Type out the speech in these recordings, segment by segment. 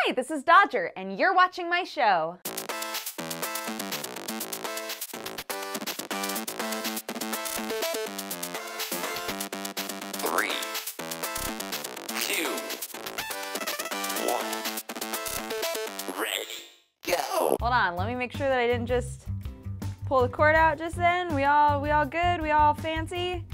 Hi, this is Dodger, and you're watching my show. Three, two, one, ready, go. Hold on, let me make sure that I didn't just pull the cord out just then. We all good? We all fancy?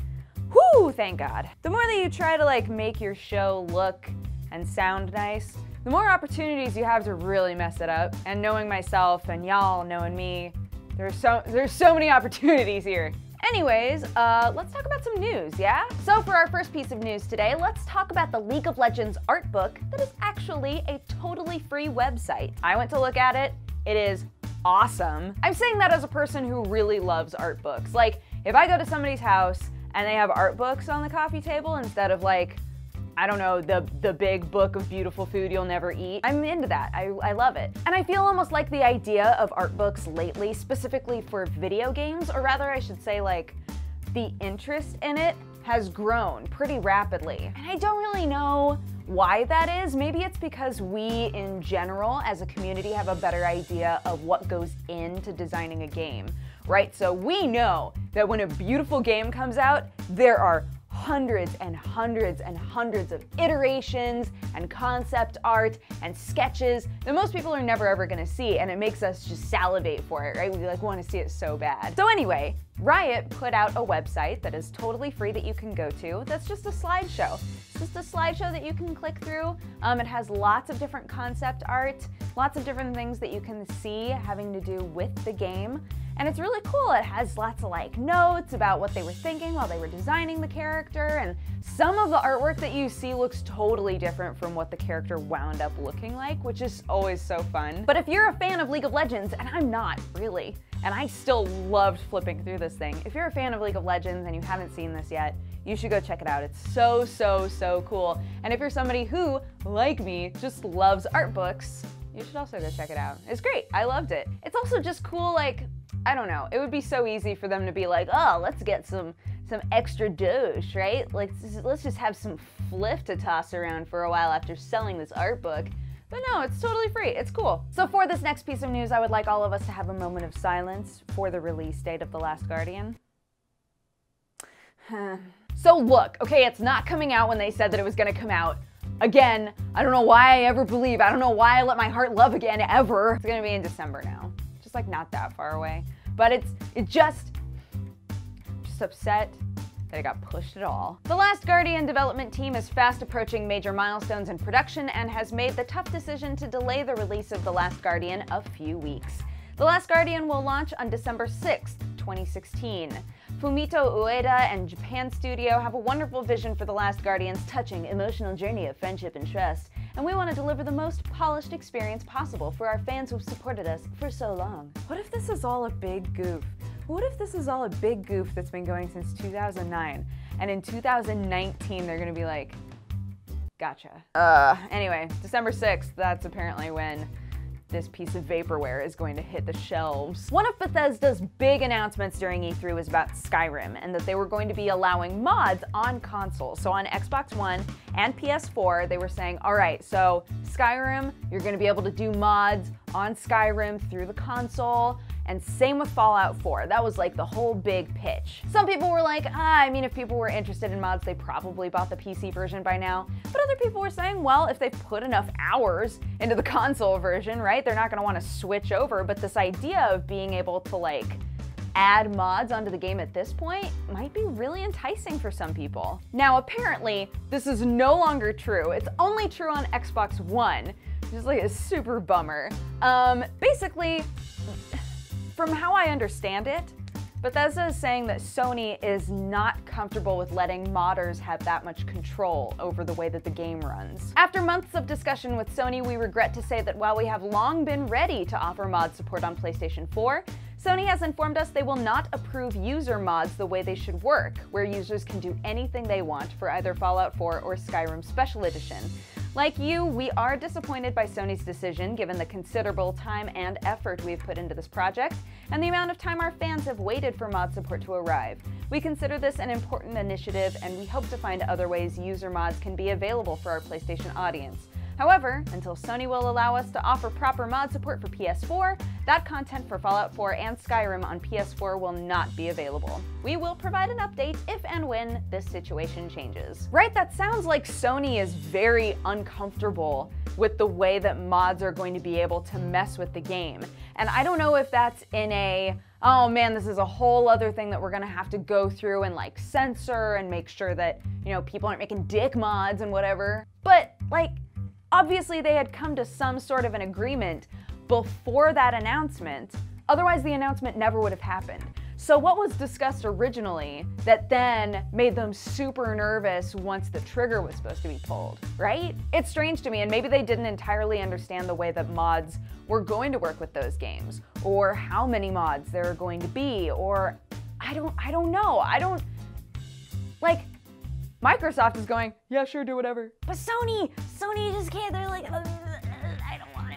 Whoo, thank God. The more that you try to make your show look and sound nice, the more opportunities you have to really mess it up. And knowing myself and y'all knowing me, there's so many opportunities here. Anyways, let's talk about some news, yeah? So for our first piece of news today, let's talk about the League of Legends art book that is actually a totally free website. I went to look at it. It is awesome. I'm saying that as a person who really loves art books. Like, if I go to somebody's house and they have art books on the coffee table instead of I don't know, the big book of beautiful food you'll never eat, I'm into that. I love it. And I feel almost like the idea of art books lately, specifically for video games, or rather I should say the interest in it has grown pretty rapidly. And I don't really know why that is. Maybe it's because we in general as a community have a better idea of what goes into designing a game, right? So we know that when a beautiful game comes out, there are hundreds and hundreds and hundreds of iterations and concept art and sketches that most people are never ever gonna see, and it makes us just salivate for it, right? We want to see it so bad. So anyway, Riot put out a website that is totally free that you can go to. That's just a slideshow. It's just a slideshow that you can click through. It has lots of different concept art, lots of different things that you can see having to do with the game. And it's really cool. It has lots of notes about what they were thinking while they were designing the character, and some of the artwork that you see looks totally different from what the character wound up looking like, which is always so fun. But if you're a fan of League of Legends, and I'm not really, and I still loved flipping through this thing, if you're a fan of League of Legends and you haven't seen this yet, you should go check it out. It's so cool. And if you're somebody who, like me, just loves art books, you should also go check it out. It's great. I loved it. It's also just cool, I don't know, it would be so easy for them to be like, oh, let's get some extra doge, right? Let's just have some fliff to toss around for a while after selling this art book. But no, it's totally free. It's cool. So for this next piece of news, I would like all of us to have a moment of silence for the release date of The Last Guardian. So look, okay, it's not coming out when they said that it was gonna come out. Again, I don't know why I ever believe, I don't know why I let my heart love again, ever. It's gonna be in December now. Just not that far away. But I'm just upset that it got pushed at all. The Last Guardian development team is fast approaching major milestones in production and has made the tough decision to delay the release of The Last Guardian a few weeks. The Last Guardian will launch on December 6th, 2016. Fumito Ueda and Japan Studio have a wonderful vision for The Last Guardian's touching, emotional journey of friendship and trust, and we want to deliver the most polished experience possible for our fans who've supported us for so long. What if this is all a big goof? What if this is all a big goof that's been going since 2009, and in 2019 they're gonna be like, gotcha. Anyway, December 6th, that's apparently when this piece of vaporware is going to hit the shelves. One of Bethesda's big announcements during E3 was about Skyrim, and that they were going to be allowing mods on consoles. So on Xbox One and PS4, they were saying, all right, so Skyrim, you're going to be able to do mods on Skyrim through the console, and same with Fallout 4. That was the whole big pitch. Some people were like, I mean, if people were interested in mods, they probably bought the PC version by now. But other people were saying, well, if they've put enough hours into the console version, right, they're not gonna wanna switch over. But this idea of being able to add mods onto the game at this point might be really enticing for some people. Now, apparently, this is no longer true. It's only true on Xbox One, which is a super bummer. Basically, from how I understand it, Bethesda is saying that Sony is not comfortable with letting modders have that much control over the way that the game runs. After months of discussion with Sony, we regret to say that while we have long been ready to offer mod support on PlayStation 4, Sony has informed us they will not approve user mods the way they should work, where users can do anything they want for either Fallout 4 or Skyrim Special Edition. Like you, we are disappointed by Sony's decision given the considerable time and effort we've put into this project, and the amount of time our fans have waited for mod support to arrive. We consider this an important initiative, and we hope to find other ways user mods can be available for our PlayStation audience. However, until Sony will allow us to offer proper mod support for PS4, that content for Fallout 4 and Skyrim on PS4 will not be available. We will provide an update if and when this situation changes. Right, that sounds like Sony is very uncomfortable with the way that mods are going to be able to mess with the game. And I don't know if that's in a, oh man, this is a whole other thing that we're gonna have to go through and like censor and make sure that, you know, people aren't making dick mods and whatever. But like, obviously they had come to some sort of an agreement before that announcement, otherwise the announcement never would have happened. So what was discussed originally that then made them super nervous once the trigger was supposed to be pulled, right? It's strange to me, and maybe they didn't entirely understand the way that mods were going to work with those games, or how many mods there are going to be, or I don't know. Like, Microsoft is going, yeah, sure, do whatever. But Sony just can't. They're like, I don't want to,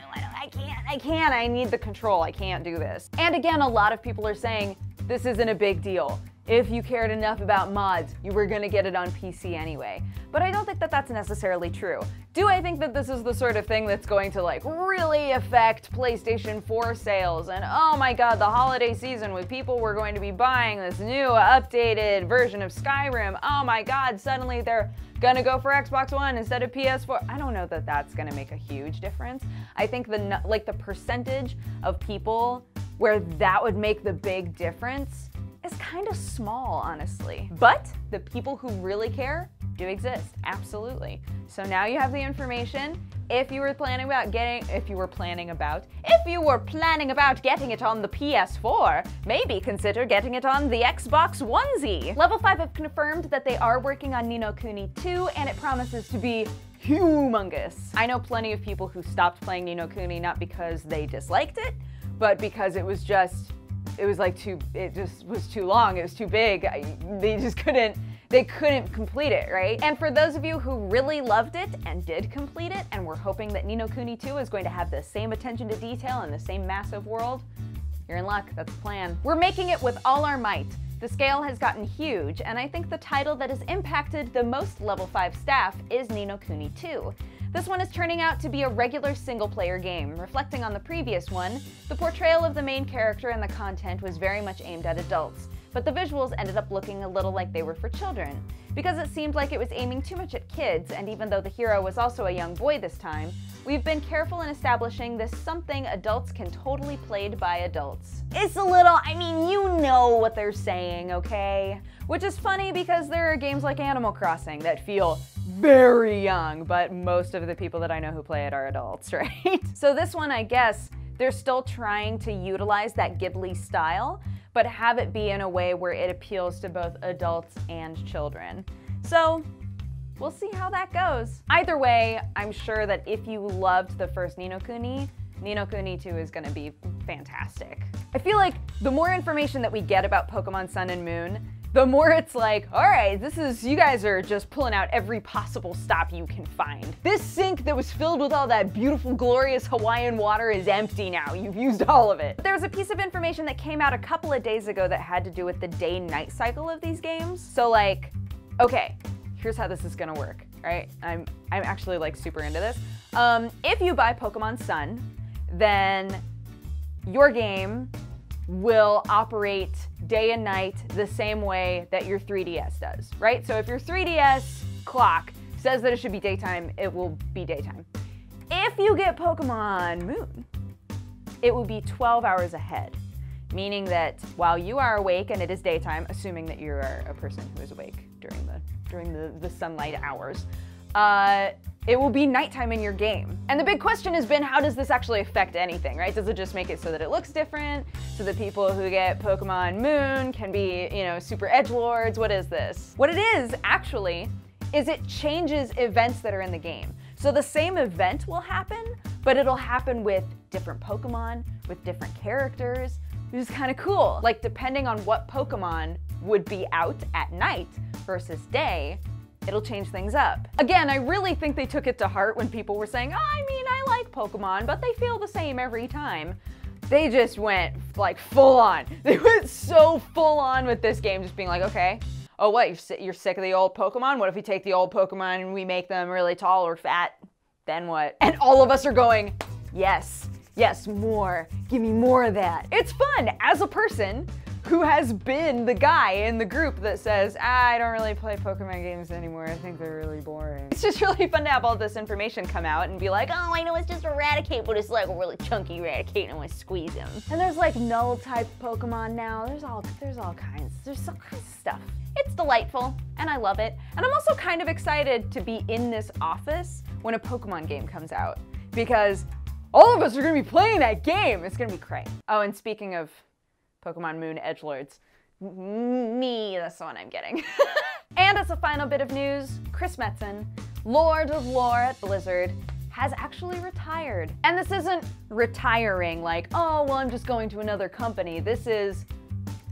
I can't, I need the control, I can't do this. And again, a lot of people are saying, this isn't a big deal. If you cared enough about mods, you were gonna get it on PC anyway. But I don't think that that's necessarily true. Do I think that this is the sort of thing that's going to like really affect PlayStation 4 sales and oh my god, the holiday season with people were going to be buying this new updated version of Skyrim. Oh my god, suddenly they're gonna go for Xbox One instead of PS4. I don't know that that's gonna make a huge difference. I think the percentage of people where that would make the big difference is kind of small, honestly. But the people who really care do exist, absolutely. So now you have the information. If you were planning about getting it on the PS4, maybe consider getting it on the Xbox Onesie. Level 5 have confirmed that they are working on Ni no Kuni 2, and it promises to be humongous. I know plenty of people who stopped playing Ni no Kuni not because they disliked it, but because it was just too long, it was too big. They couldn't complete it, right? And for those of you who really loved it and did complete it and were hoping that Ni no Kuni 2 is going to have the same attention to detail and the same massive world, you're in luck, that's the plan. We're making it with all our might. The scale has gotten huge, and I think the title that has impacted the most level 5 staff is Ni no Kuni 2. This one is turning out to be a regular single-player game. Reflecting on the previous one, the portrayal of the main character and the content was very much aimed at adults, but the visuals ended up looking a little like they were for children. Because it seemed like it was aiming too much at kids, and even though the hero was also a young boy this time, we've been careful in establishing this something adults can totally played by adults. It's a little, I mean, you know what they're saying, okay? Which is funny because there are games like Animal Crossing that feel very young, but most of the people that I know who play it are adults, right? So this one, I guess, they're still trying to utilize that Ghibli style, but have it be in a way where it appeals to both adults and children. So we'll see how that goes. Either way, I'm sure that if you loved the first Ni no Kuni 2 is gonna be fantastic. I feel like the more information that we get about Pokemon Sun and Moon, the more it's like, all right, you guys are just pulling out every possible stop you can find. This sink that was filled with all that beautiful, glorious Hawaiian water is empty now. You've used all of it. There was a piece of information that came out a couple of days ago that had to do with the day-night cycle of these games. So like, okay, here's how this is gonna work, right? I'm actually like super into this. If you buy Pokemon Sun, then your game will operate day and night the same way that your 3DS does, right? So if your 3DS clock says that it should be daytime, it will be daytime. If you get Pokemon Moon, it will be 12 hours ahead, meaning that while you are awake and it is daytime, assuming that you are a person who is awake during the sunlight hours, it will be nighttime in your game. And the big question has been, how does this actually affect anything, right? Does it just make it so that it looks different? So the people who get Pokemon Moon can be, you know, super edgelords? What is this? What it is, actually, is it changes events that are in the game. So the same event will happen, but it'll happen with different Pokemon, with different characters, which is kind of cool. Like, depending on what Pokemon would be out at night versus day, it'll change things up. Again, I really think they took it to heart when people were saying, oh, I mean, I like Pokemon, but they feel the same every time. They just went like full on. They went so full on with this game, just being like, okay, oh what, you're sick of the old Pokemon? What if we take the old Pokemon and we make them really tall or fat? then what? And all of us are going, yes, yes, more. Give me more of that. It's fun as a person who has been the guy in the group that says, I don't really play Pokemon games anymore. I think they're really boring. It's just really fun to have all this information come out and be like, oh, I know it's just Eradicate, but it's like a really chunky Eradicate and I want to squeeze him. And there's like null type Pokemon now. There's all kinds of stuff. It's delightful and I love it. And I'm also kind of excited to be in this office when a Pokemon game comes out because all of us are gonna be playing that game. It's gonna be cray. Oh, and speaking of Pokemon Moon edgelords, me, that's the one I'm getting. And as a final bit of news, Chris Metzen, Lord of Lore at Blizzard, has actually retired. And this isn't retiring like, oh, well, I'm just going to another company. This is,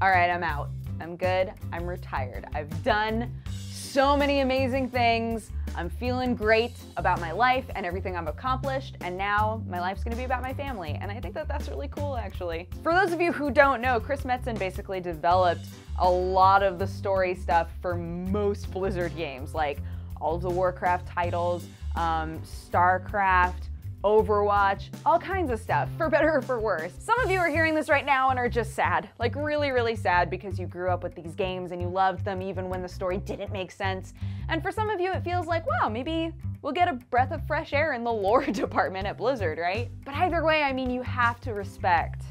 all right, I'm out. I'm good, I'm retired. I've done so many amazing things. I'm feeling great about my life and everything I've accomplished, and now my life's gonna be about my family, and I think that that's really cool, actually. For those of you who don't know, Chris Metzen basically developed a lot of the story stuff for most Blizzard games, like all of the Warcraft titles, StarCraft, Overwatch, all kinds of stuff, for better or for worse. Some of you are hearing this right now and are just sad, like really, really sad because you grew up with these games and you loved them even when the story didn't make sense. And for some of you, it feels like, wow, maybe we'll get a breath of fresh air in the lore department at Blizzard, right? But either way, I mean, you have to respect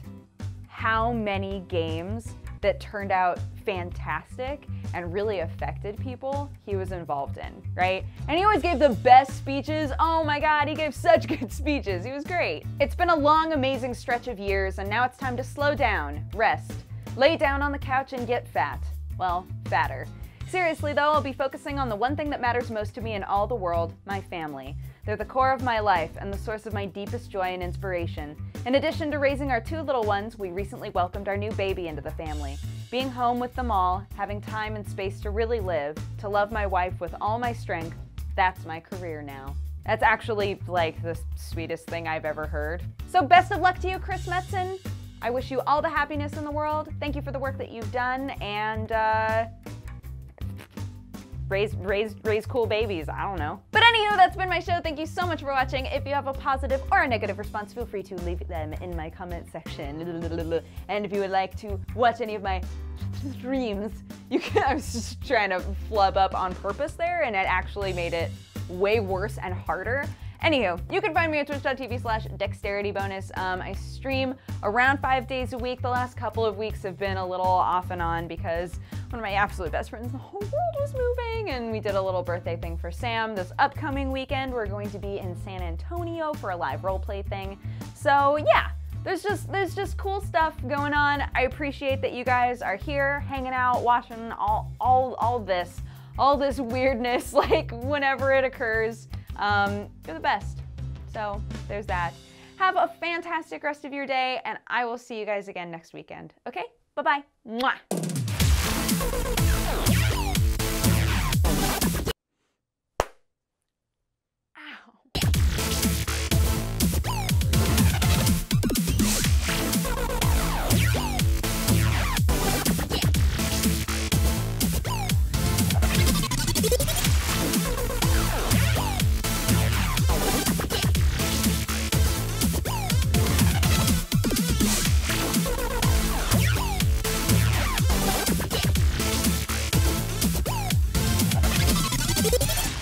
how many games that turned out fantastic and really affected people he was involved in, right? And he always gave the best speeches. Oh my God, he gave such good speeches. He was great. It's been a long, amazing stretch of years, and now it's time to slow down, rest, lay down on the couch and get fat. Well, fatter. Seriously though, I'll be focusing on the one thing that matters most to me in all the world, my family. They're the core of my life and the source of my deepest joy and inspiration. In addition to raising our 2 little ones, we recently welcomed our new baby into the family. Being home with them all, having time and space to really live, to love my wife with all my strength, that's my career now. That's actually like the sweetest thing I've ever heard. So best of luck to you, Chris Metzen. I wish you all the happiness in the world. Thank you for the work that you've done, and raise cool babies, I don't know. But anywho, that's been my show. Thank you so much for watching. If you have a positive or a negative response, feel free to leave them in my comment section. And if you would like to watch any of my streams, you can, I was just trying to flub up on purpose there, and it actually made it way worse and harder. Anywho, you can find me at twitch.tv/dexteritybonus. I stream around 5 days a week. The last couple of weeks have been a little off and on because one of my absolute best friends in the whole world was moving, and we did a little birthday thing for Sam. This upcoming weekend, we're going to be in San Antonio for a live roleplay thing. So yeah, there's just cool stuff going on. I appreciate that you guys are here, hanging out, watching all this weirdness, like whenever it occurs. You're the best. So there's that. Have a fantastic rest of your day, and I will see you guys again next weekend. Okay? Bye-bye. Mwah.